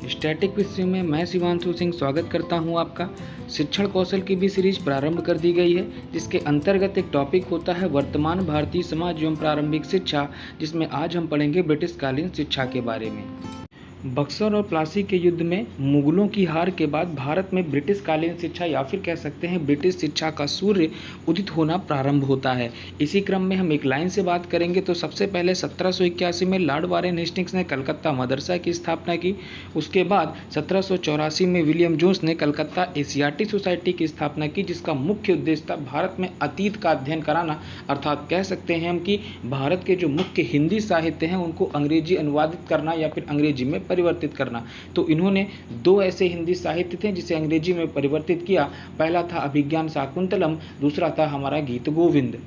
Static विषय में मैं शिवांशु सिंह स्वागत करता हूं आपका। शिक्षण कौशल की भी सीरीज प्रारंभ कर दी गई है, जिसके अंतर्गत एक टॉपिक होता है वर्तमान भारतीय समाज एवं प्रारंभिक शिक्षा, जिसमें आज हम पढ़ेंगे ब्रिटिशकालीन शिक्षा के बारे में। बक्सर और प्लासी के युद्ध में मुगलों की हार के बाद भारत में ब्रिटिशकालीन शिक्षा या फिर कह सकते हैं ब्रिटिश शिक्षा का सूर्य उदित होना प्रारंभ होता है। इसी क्रम में हम एक लाइन से बात करेंगे तो सबसे पहले 1781 में लॉर्ड वारेन हेस्टिंग्स ने कलकत्ता मदरसा की स्थापना की। उसके बाद 1784 में विलियम जोन्स ने कलकत्ता एशियाटिक सोसाइटी की स्थापना की, जिसका मुख्य उद्देश्य था भारत में अतीत का अध्ययन कराना, अर्थात कह सकते हैं हम कि भारत के जो मुख्य हिंदी साहित्य हैं उनको अंग्रेजी अनुवादित करना या फिर अंग्रेजी में परिवर्तित करना। तो इन्होंने दो ऐसे हिंदी साहित्य थे जिसे अंग्रेजी में परिवर्तित किया। पहला था अभिज्ञान शाकुंतलम, दूसरा था हमारा गीत गोविंद।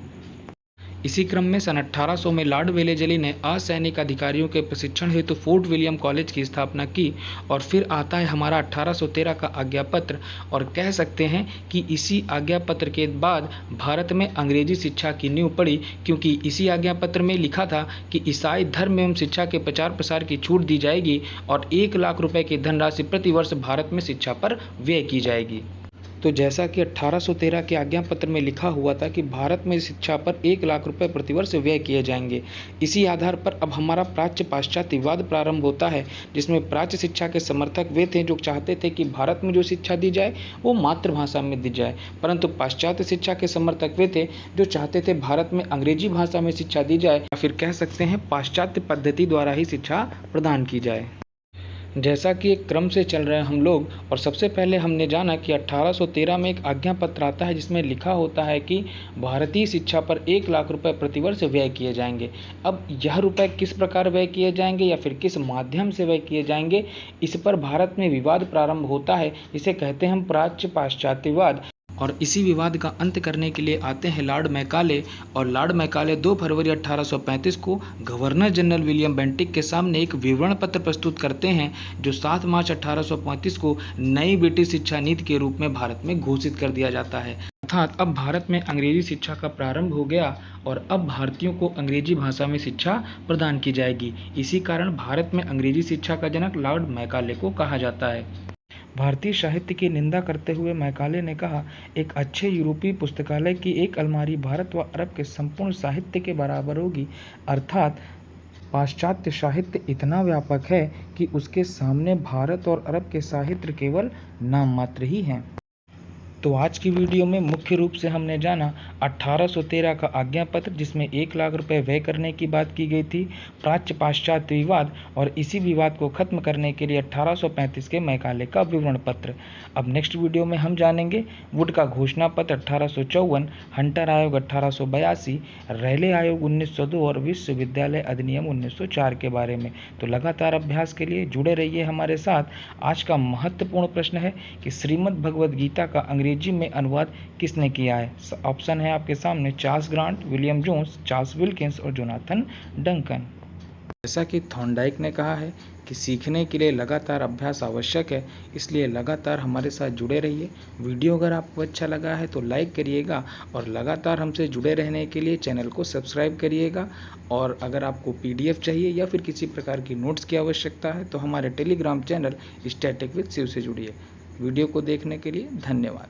इसी क्रम में सन 1800 में लॉर्ड वेलेजली ने असैनिक अधिकारियों के प्रशिक्षण हेतु फोर्ट विलियम कॉलेज की स्थापना की। और फिर आता है हमारा 1813 का आज्ञा पत्र, और कह सकते हैं कि इसी आज्ञा पत्र के बाद भारत में अंग्रेजी शिक्षा की नींव पड़ी, क्योंकि इसी आज्ञा पत्र में लिखा था कि ईसाई धर्म एवं शिक्षा के प्रचार प्रसार की छूट दी जाएगी और 1 लाख रुपए की धनराशि प्रतिवर्ष भारत में शिक्षा पर व्यय की जाएगी। तो जैसा कि 1813 के आज्ञा पत्र में लिखा हुआ था कि भारत में शिक्षा पर 1 लाख रुपए प्रतिवर्ष व्यय किए जाएंगे, इसी आधार पर अब हमारा प्राच्य पाश्चात्य विवाद प्रारंभ होता है, जिसमें प्राच्य शिक्षा के समर्थक वे थे जो चाहते थे कि भारत में जो शिक्षा दी जाए वो मातृभाषा में दी जाए, परंतु पाश्चात्य शिक्षा के समर्थक वे थे जो चाहते थे भारत में अंग्रेजी भाषा में शिक्षा दी जाए या फिर कह सकते हैं पाश्चात्य पद्धति द्वारा ही शिक्षा प्रदान की जाए। जैसा कि एक क्रम से चल रहे हैं हम लोग, और सबसे पहले हमने जाना कि 1813 में एक आज्ञा पत्र आता है जिसमें लिखा होता है कि भारतीय शिक्षा पर 1 लाख रुपए प्रतिवर्ष व्यय किए जाएंगे। अब यह रुपए किस प्रकार व्यय किए जाएंगे या फिर किस माध्यम से व्यय किए जाएंगे, इस पर भारत में विवाद प्रारंभ होता है, जिसे कहते हैं हम प्राच्य पाश्चात्य विवाद। और इसी विवाद का अंत करने के लिए आते हैं लॉर्ड मैकाले, और लॉर्ड मैकाले 2 फरवरी 1835 को गवर्नर जनरल विलियम बेंटिक के सामने एक विवरण पत्र प्रस्तुत करते हैं, जो 7 मार्च 1835 को नई ब्रिटिश शिक्षा नीति के रूप में भारत में घोषित कर दिया जाता है। अर्थात अब भारत में अंग्रेजी शिक्षा का प्रारंभ हो गया और अब भारतीयों को अंग्रेजी भाषा में शिक्षा प्रदान की जाएगी। इसी कारण भारत में अंग्रेजी शिक्षा का जनक लॉर्ड मैकाले को कहा जाता है। भारतीय साहित्य की निंदा करते हुए मैकाले ने कहा, एक अच्छे यूरोपीय पुस्तकालय की एक अलमारी भारत व अरब के संपूर्ण साहित्य के बराबर होगी। अर्थात पाश्चात्य साहित्य इतना व्यापक है कि उसके सामने भारत और अरब के साहित्य केवल नाम मात्र ही हैं। तो आज की वीडियो में मुख्य रूप से हमने जाना 1813 का आज्ञा पत्र, जिसमें 1 लाख रुपए व्यय करने की बात की गई थी, प्राच्य पाश्चात्य विवाद, और इसी विवाद को खत्म करने के लिए 1835 के मैकाले का विवरण पत्र। अब नेक्स्ट वीडियो में हम जानेंगे वुड का घोषणा पत्र 1854, हंटर आयोग 1882, रैले आयोग 1902 और विश्वविद्यालय अधिनियम 1904 के बारे में। तो लगातार अभ्यास के लिए जुड़े रहिए हमारे साथ। आज का महत्वपूर्ण प्रश्न है कि श्रीमद् भगवद गीता का अंग्रेजी में अनुवाद किसने किया है। ऑप्शन है आपके सामने Charles Grant, William Jones, Charles Wilkins और जोनाथन डंकन। जैसा कि थॉर्नडाइक ने कहा है कि सीखने के लिए लगातार अभ्यास आवश्यक है, इसलिए लगातार हमारे साथ जुड़े रहिए। वीडियो अगर आपको अच्छा लगा है तो लाइक करिएगा और लगातार हमसे जुड़े रहने के लिए चैनल को सब्सक्राइब करिएगा। और अगर आपको PDF चाहिए या फिर किसी प्रकार की नोट्स की आवश्यकता है तो हमारे Telegram channel static with Shiv से जुड़िए। वीडियो को देखने के लिए धन्यवाद।